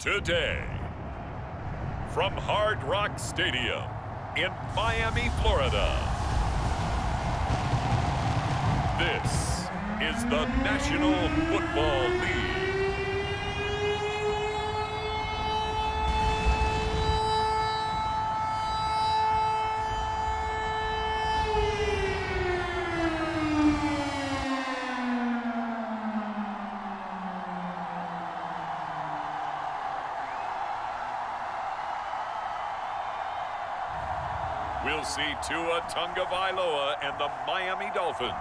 Today, from Hard Rock Stadium in Miami, Florida, this is the National Football League. We'll see Tua Tagovailoa and the Miami Dolphins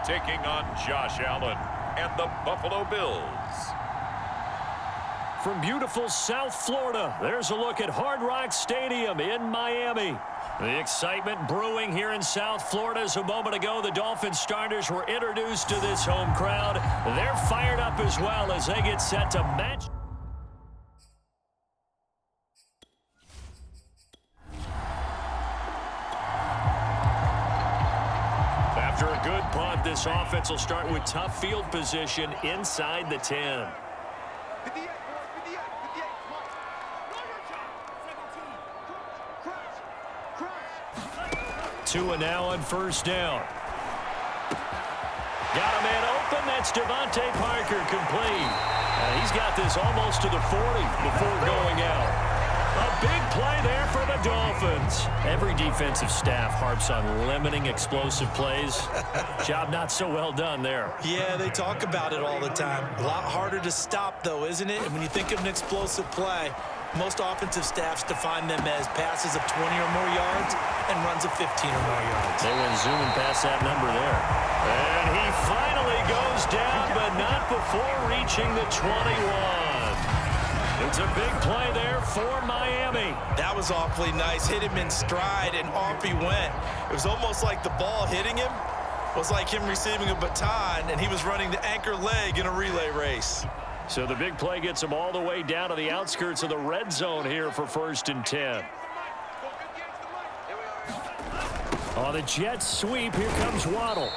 taking on Josh Allen and the Buffalo Bills. From beautiful South Florida, there's a look at Hard Rock Stadium in Miami. The excitement brewing here in South Florida as a moment ago. The Dolphins starters were introduced to this home crowd. They're fired up as well as they get set to match. After a good punt, this offense will start with tough field position inside the 10. Tua now on first down. Got a man open. That's Devontae Parker, complete. He's got this almost to the 40 before going out. A big play there for the Dolphins. Every defensive staff harps on limiting explosive plays. Job not so well done there. Yeah, they talk about it all the time. A lot harder to stop, though, isn't it? And when you think of an explosive play, most offensive staffs define them as passes of 20 or more yards and runs of 15 or more yards. They went zooming past that number there. And he finally goes down, but not before reaching the 21. It's a big play there for Miami. That was awfully nice. Hit him in stride, and off he went. It was almost like the ball hitting him was like him receiving a baton, and he was running the anchor leg in a relay race. So the big play gets him all the way down to the outskirts of the red zone here for 1st and 10. On the jet sweep, here comes Waddle.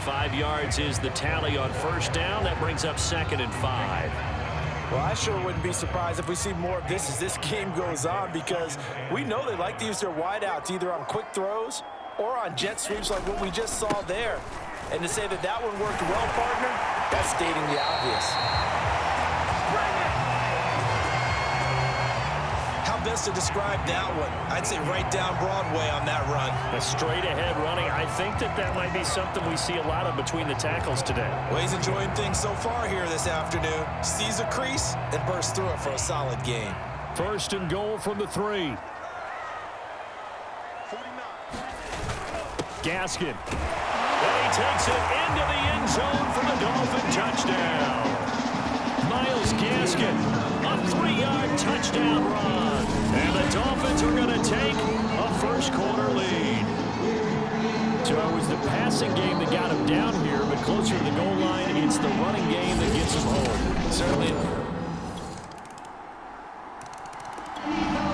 5 yards is the tally on first down. That brings up 2nd and 5. Well, I sure wouldn't be surprised if we see more of this as this game goes on, because we know they like to use their wideouts either on quick throws or on jet sweeps like what we just saw there. And to say that that one worked well, partner, that's stating the obvious. How best to describe that one? I'd say right down Broadway on that run. A straight-ahead running. I think that might be something we see a lot of between the tackles today. Well, he's enjoying things so far here this afternoon. Sees a crease and bursts through it for a solid gain. 1st and goal from the 3. Gaskin. And he takes it into the end zone for the Dolphin touchdown. Myles Gaskin, a 3-yard touchdown run. And the Dolphins are going to take a first-quarter lead. So it was the passing game that got him down here, but closer to the goal line, it's the running game that gets him home. Certainly.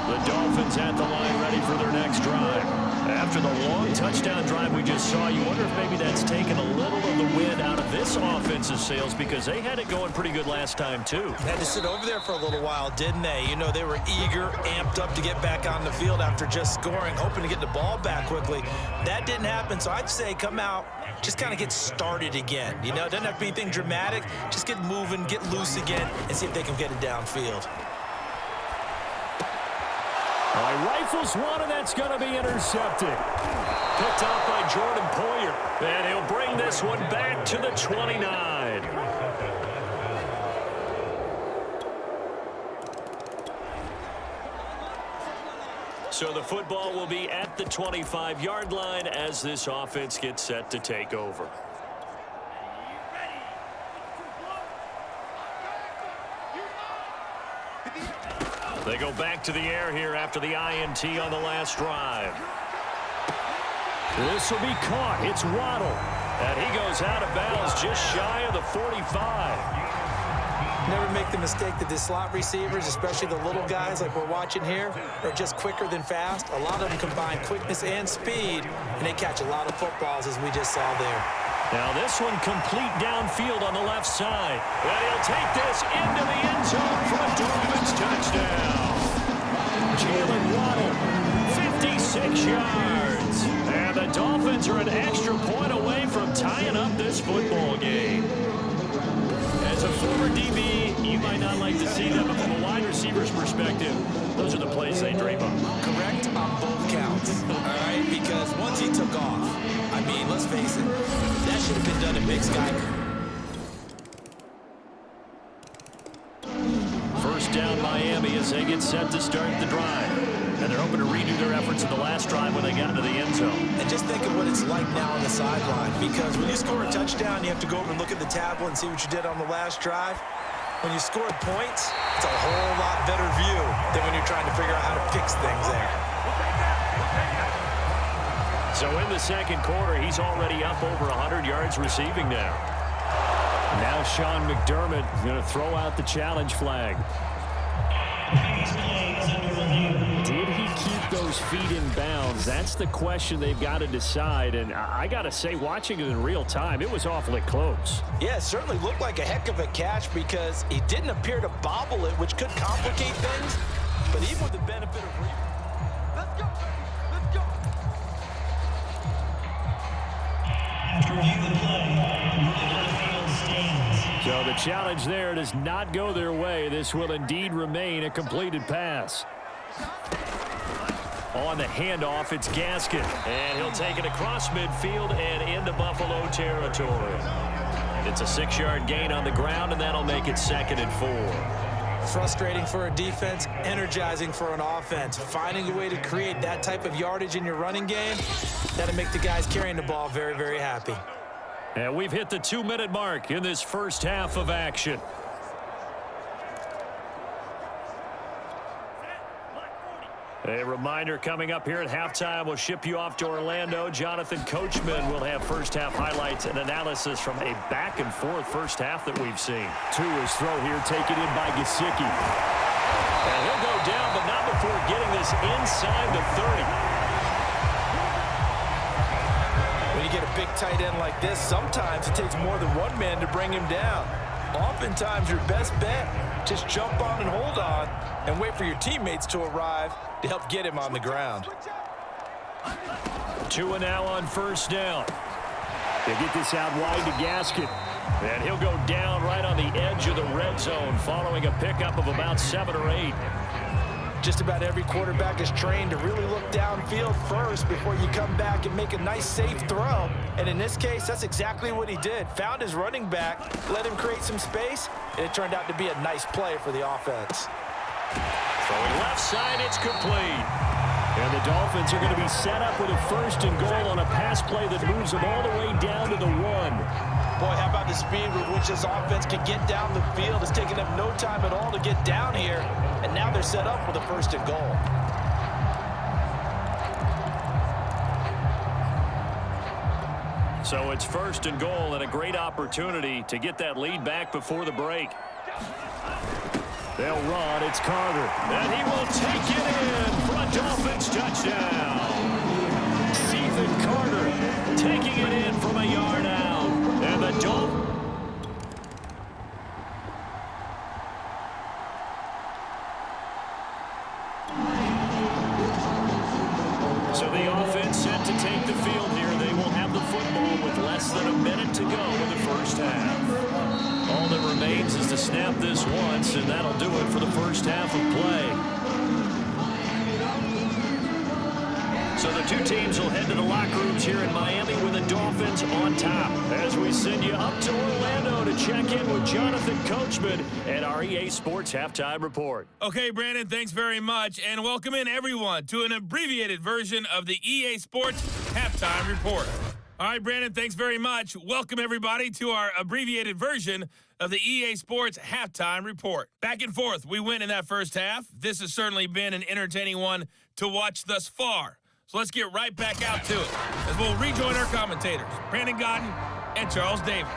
The Dolphins at the line ready for their next drive. After the long touchdown drive we just saw, you wonder if maybe that's taken a little of the wind out of this offensive sails, because they had it going pretty good last time, too. Had to sit over there for a little while, didn't they? You know, they were eager, amped up to get back on the field after just scoring, hoping to get the ball back quickly. That didn't happen, so I'd say come out, just kind of get started again. You know, it doesn't have to be anything dramatic. Just get moving, get loose again, and see if they can get it downfield. He rifles one, and that's going to be intercepted. Picked off by Jordan Poyer. And he'll bring this one back to the 29. So the football will be at the 25-yard line as this offense gets set to take over. They go back to the air here after the INT on the last drive. This will be caught. It's Waddle. And he goes out of bounds just shy of the 45. Never make the mistake that the slot receivers, especially the little guys like we're watching here, are just quicker than fast. A lot of them combine quickness and speed, and they catch a lot of footballs, as we just saw there. Now this one complete downfield on the left side. And he'll take this into the end zone for a Dolphins touchdown. Jalen Waddle, 56 yards. And the Dolphins are an extra point away from tying up this football game. As a former DB, you might not like to see that, but from a wide receiver's perspective, those are the plays they dream of. Correct on both counts, all right? Because once he took off, I mean, let's face it, that should have been done in Big Sky. First down Miami as they get set to start the drive. And they're hoping to redo their efforts in the last drive when they got into the end zone. And just think of what it's like now on the sideline, because when you score a touchdown, you have to go over and look at the tablet and see what you did on the last drive. When you scored points, it's a whole lot better view than when you're trying to figure out how to fix things there. So in the second quarter, he's already up over 100 yards receiving now. Now Sean McDermott is going to throw out the challenge flag. Did he keep those feet in bounds? That's the question they've got to decide. And I got to say, watching it in real time, it was awfully close. Yeah, it certainly looked like a heck of a catch because he didn't appear to bobble it, which could complicate things. But even with the benefit of... Let's go, let's go. After review the play, the field stands. So the challenge there does not go their way. This will indeed remain a completed pass. On the handoff, it's Gaskin. And he'll take it across midfield and into Buffalo territory. It's a 6-yard gain on the ground, and that'll make it 2nd and 4. Frustrating for a defense, energizing for an offense. Finding a way to create that type of yardage in your running game, that'll make the guys carrying the ball very, very happy. And we've hit the 2-minute mark in this first half of action. A reminder coming up here at halftime, we'll ship you off to Orlando. Jonathan Coachman will have first-half highlights and analysis from a back-and-forth first half that we've seen. Tua's throw here taken in by Gesicki. And he'll go down, but not before getting this inside the 30. When you get a big tight end like this, sometimes it takes more than one man to bring him down. Oftentimes, your best bet, just jump on and hold on and wait for your teammates to arrive to help get him on the ground. Tua now on first down. They get this out wide to Gaskin. And he'll go down right on the edge of the red zone following a pickup of about 7 or 8. Just about every quarterback is trained to really look downfield first before you come back and make a nice, safe throw. And in this case, that's exactly what he did. Found his running back, let him create some space, and it turned out to be a nice play for the offense. Throwing left side, it's complete. And the Dolphins are going to be set up with a 1st and goal on a pass play that moves them all the way down to the 1. Boy, how about the speed with which this offense can get down the field? It's taken them no time at all to get down here, and now they're set up with a 1st and goal. So it's 1st and goal and a great opportunity to get that lead back before the break. They'll run. It's Carter. And he will take it in for a Dolphins touchdown. Stephen Carter taking it in from a yard out. And the Dolphins. So the offense set to take the field here. They will have the football with less than a minute to go in the first half. All that remains is to snap this once, and that'll do it for the first half of play. So the two teams will head to the locker rooms here in Miami with the Dolphins on top. As we send you up to Orlando to check in with Jonathan Coachman at our EA Sports Halftime Report. Okay, Brandon, thanks very much, and welcome in everyone to an abbreviated version of the EA Sports Halftime Report. All right, Brandon, thanks very much. Welcome, everybody, to our abbreviated version of the EA Sports Halftime Report. Back and forth, we win in that first half. This has certainly been an entertaining one to watch thus far. So let's get right back out to it as we'll rejoin our commentators, Brandon Godden and Charles Davis.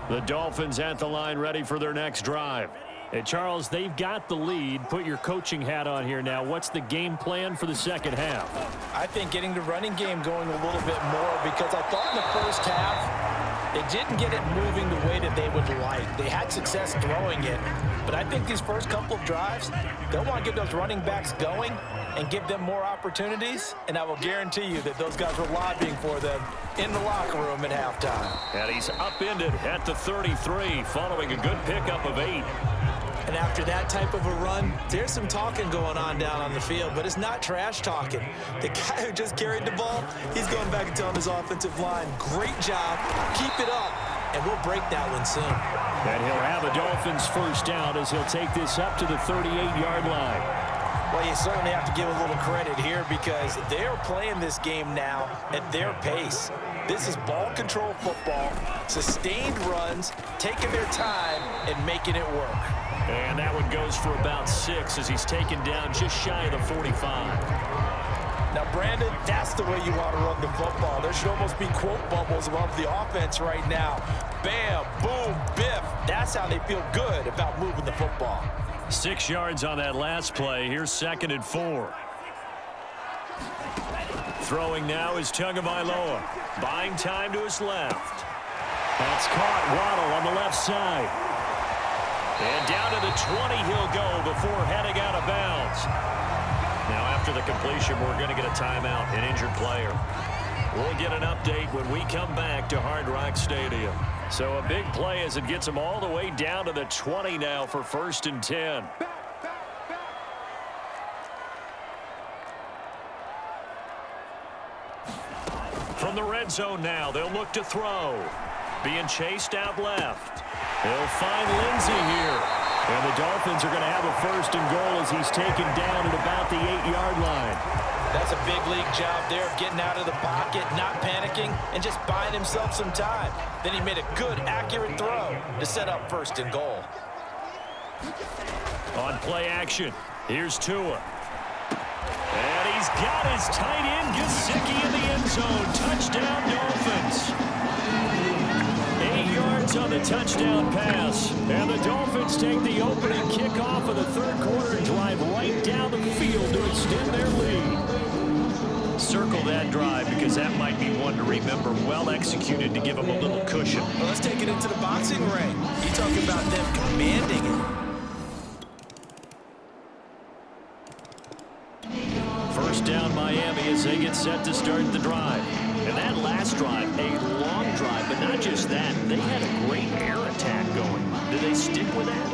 The Dolphins at the line ready for their next drive. And Charles, they've got the lead. Put your coaching hat on here now. What's the game plan for the second half? I think getting the running game going a little bit more, because I thought in the first half they didn't get it moving the way that they would like. They had success throwing it, but I think these first couple of drives, they'll want to get those running backs going and give them more opportunities, and I will guarantee you that those guys were lobbying for them in the locker room at halftime. And he's upended at the 33 following a good pickup of 8. And after that type of a run, there's some talking going on down on the field, but it's not trash talking. The guy who just carried the ball, he's going back and telling his offensive line, great job, keep it up, and we'll break that one soon. And he'll have a Dolphins first down as he'll take this up to the 38-yard line. Well, you certainly have to give a little credit here because they're playing this game now at their pace. This is ball control football, sustained runs, taking their time and making it work. And that one goes for about 6 as he's taken down just shy of the 45. Now, Brandon, that's the way you want to run the football. There should almost be quote bubbles above the offense right now. Bam, boom, biff. That's how they feel good about moving the football. 6 yards on that last play. Here's 2nd and 4. Throwing now is Tagovailoa. Buying time to his left. That's caught. Waddle on the left side. And down to the 20 he'll go before heading out of bounds. Now after the completion, we're going to get a timeout, an injured player. We'll get an update when we come back to Hard Rock Stadium. So a big play as it gets him all the way down to the 20 now for 1st and 10. From the red zone now, they'll look to throw. Being chased out left. They'll find Lindsey here. And the Dolphins are going to have a 1st and goal as he's taken down at about the 8-yard line. That's a big league job there of getting out of the pocket, not panicking, and just buying himself some time. Then he made a good, accurate throw to set up 1st and goal. On play action, here's Tua. And he's got his tight end, Gesicki, in the end zone. Touchdown, Dolphins. 8 yards on the touchdown pass. And the Dolphins take the opening kickoff of the 3rd quarter and drive right down the field to extend their lead. Circle that drive because that might be one to remember. Well executed to give them a little cushion. Well, let's take it into the boxing ring. You talking about them commanding it. First down Miami as they get set to start the drive. And that last drive, a long drive, but not just that. They had a great air attack going. Do they stick with that?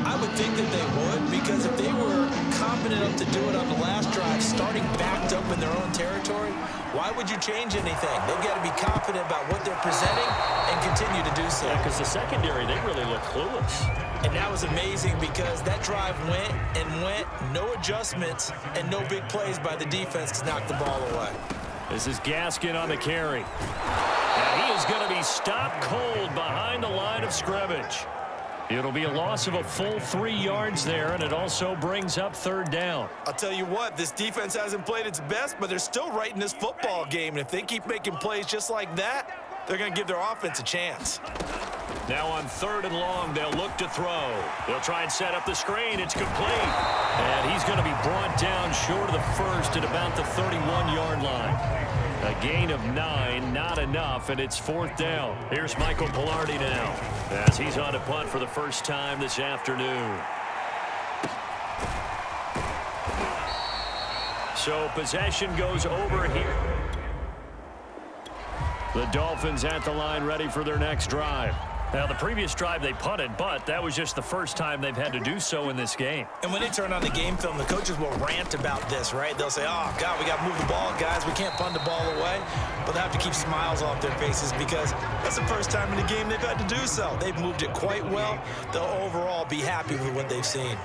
I would think that they would, because if they were confident enough to do it on the last drive, starting backed up in their own territory, why would you change anything? They've got to be confident about what they're presenting and continue to do so. Yeah, because the secondary, they really look clueless. And that was amazing because that drive went and went, no adjustments, and no big plays by the defense to knock the ball away. This is Gaskin on the carry. And he is going to be stopped cold behind the line of scrimmage. It'll be a loss of a full 3 yards there, and it also brings up 3rd down. I'll tell you what, this defense hasn't played its best, but they're still right in this football game. And if they keep making plays just like that, they're going to give their offense a chance. Now on 3rd and long, they'll look to throw. They'll try and set up the screen. It's complete. And he's going to be brought down short of the 1st at about the 31-yard line. A gain of 9, not enough, and it's 4th down. Here's Michael Pilardi now as he's on a punt for the first time this afternoon. So possession goes over here. The Dolphins at the line ready for their next drive. Now, the previous drive they punted, but that was just the first time they've had to do so in this game. And when they turn on the game film, the coaches will rant about this, right? They'll say, oh, God, we got to move the ball, guys. We can't punt the ball away. But they have to keep smiles off their faces because that's the first time in the game they've had to do so. They've moved it quite well. They'll overall be happy with what they've seen.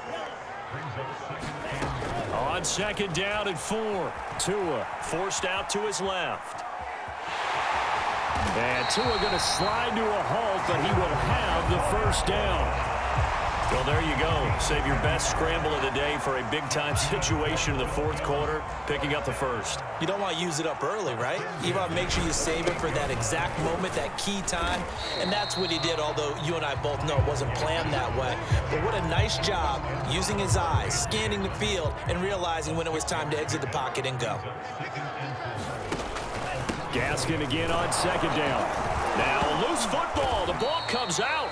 On second down and 4. Tua forced out to his left. And Tua going to slide to a halt, but he will have the first down. Well, there you go. Save your best scramble of the day for a big-time situation in the fourth quarter, picking up the first. You don't want to use it up early, right? You want to make sure you save it for that exact moment, that key time. And that's what he did, although you and I both know it wasn't planned that way. But what a nice job using his eyes, scanning the field, and realizing when it was time to exit the pocket and go. Gaskin again on second down. Now a loose football. The ball comes out.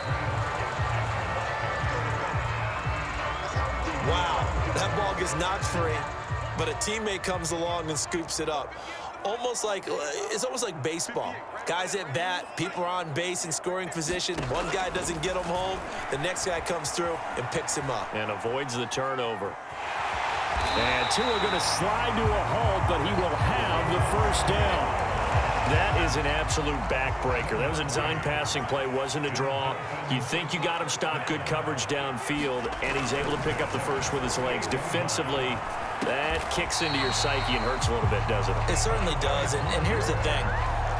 Wow, that ball gets knocked free, but a teammate comes along and scoops it up. It's almost like baseball. Guys at bat, people are on base in scoring position. One guy doesn't get him home. The next guy comes through and picks him up. And avoids the turnover. And Tua going to slide to a halt, but he will have the first down. That is an absolute backbreaker. That was a design passing play, wasn't a draw. You think you got him stopped, good coverage downfield, and he's able to pick up the first with his legs. Defensively, that kicks into your psyche and hurts a little bit, doesn't it? It certainly does, and here's the thing.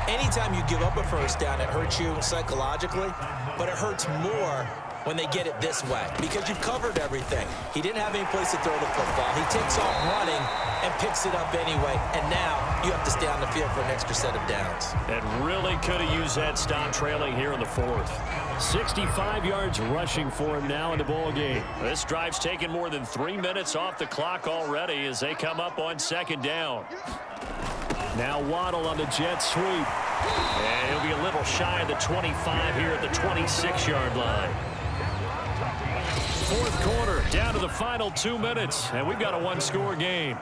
Anytime you give up a first down, it hurts you psychologically, but it hurts more when they get it this way because you've covered everything. He didn't have any place to throw the football. He takes off running and picks it up anyway, and now you have to stay on the field for an extra set of downs. And really could have used that stop trailing here in the fourth. 65 yards rushing for him now in the ball game. This drive's taken more than 3 minutes off the clock already as they come up on second down. Now Waddle on the jet sweep. And he'll be a little shy of the 25 here at the 26-yard line. Fourth quarter, down to the final 2 minutes, and we've got a one-score game.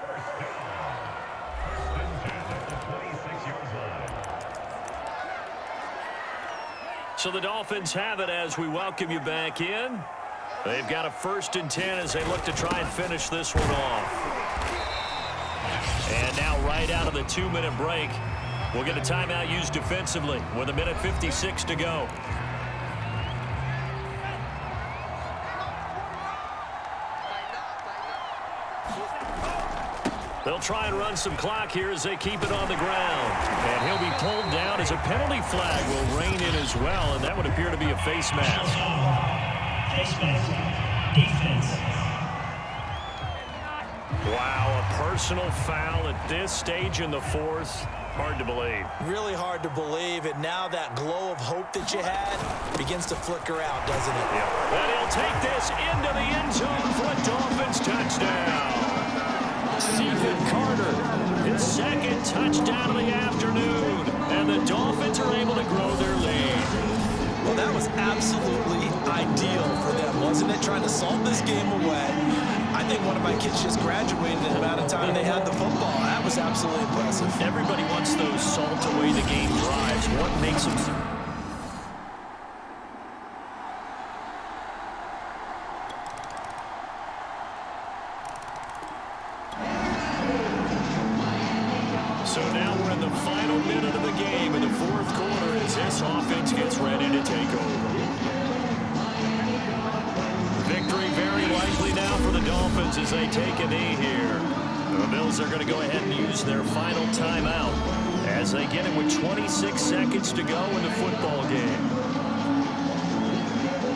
So the Dolphins have it as we welcome you back in. They've got a 1st and 10 as they look to try and finish this one off. And now right out of the 2-minute break, we'll get a timeout used defensively with 1:56 to go. They'll try and run some clock here as they keep it on the ground. And he'll be pulled down as a penalty flag will rein in as well, and that would appear to be a face mask. Face mask. Defense. Wow, a personal foul at this stage in the fourth. Hard to believe. Really hard to believe, and now that glow of hope that you had begins to flicker out, doesn't it? Yep. And he'll take this into the end zone for a Dolphins touchdown. Stephen Carter, his 2nd touchdown of the afternoon, and the Dolphins are able to grow their lead. Well, that was absolutely ideal for them, wasn't it? Trying to salt this game away. I think one of my kids just graduated in the amount of time they had the football. That was absolutely impressive. Everybody wants those salt away the game drives. What makes them... So now we're in the final minute of the game in the fourth quarter as this offense gets ready to take over. Victory very likely now for the Dolphins as they take a knee here. The Bills are going to go ahead and use their final timeout as they get it with 26 seconds to go in the football game.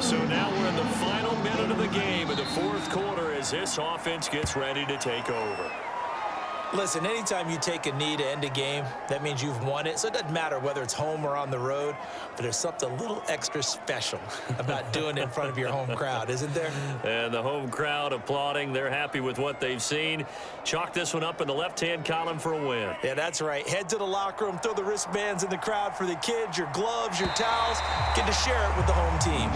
So now we're in the final minute of the game in the fourth quarter as this offense gets ready to take over. Listen, anytime you take a knee to end a game, that means you've won it. So it doesn't matter whether it's home or on the road, but there's something a little extra special about doing it in front of your home crowd, isn't there? And the home crowd applauding. They're happy with what they've seen. Chalk this one up in the left-hand column for a win. Yeah, that's right. Head to the locker room, throw the wristbands in the crowd for the kids, your gloves, your towels. Get to share it with the home team.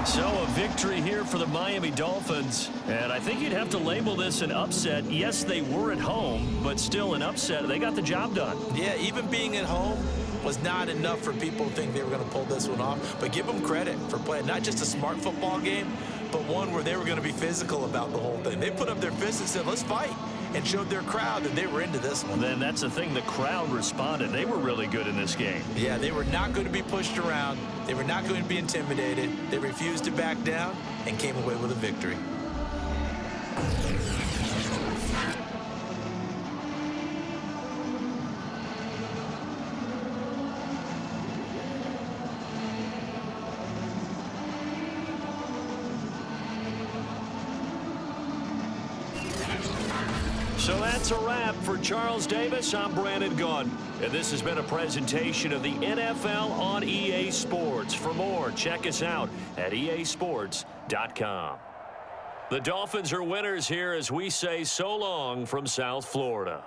So a victory here for the Miami Dolphins. And I think you'd have to label this an upset. Yes, they were at home, but still an upset. They got the job done. Yeah, even being at home was not enough for people to think they were going to pull this one off. But give them credit for playing not just a smart football game, but one where they were going to be physical about the whole thing. They put up their fists and said, let's fight, and showed their crowd that they were into this one. Then that's the thing. The crowd responded. They were really good in this game. Yeah, they were not going to be pushed around. They were not going to be intimidated. They refused to back down and came away with a victory. So that's a wrap. For Charles Davis, I'm Brandon Gaudin. And this has been a presentation of the NFL on EA Sports. For more, check us out at easports.com. The Dolphins are winners here as we say so long from South Florida.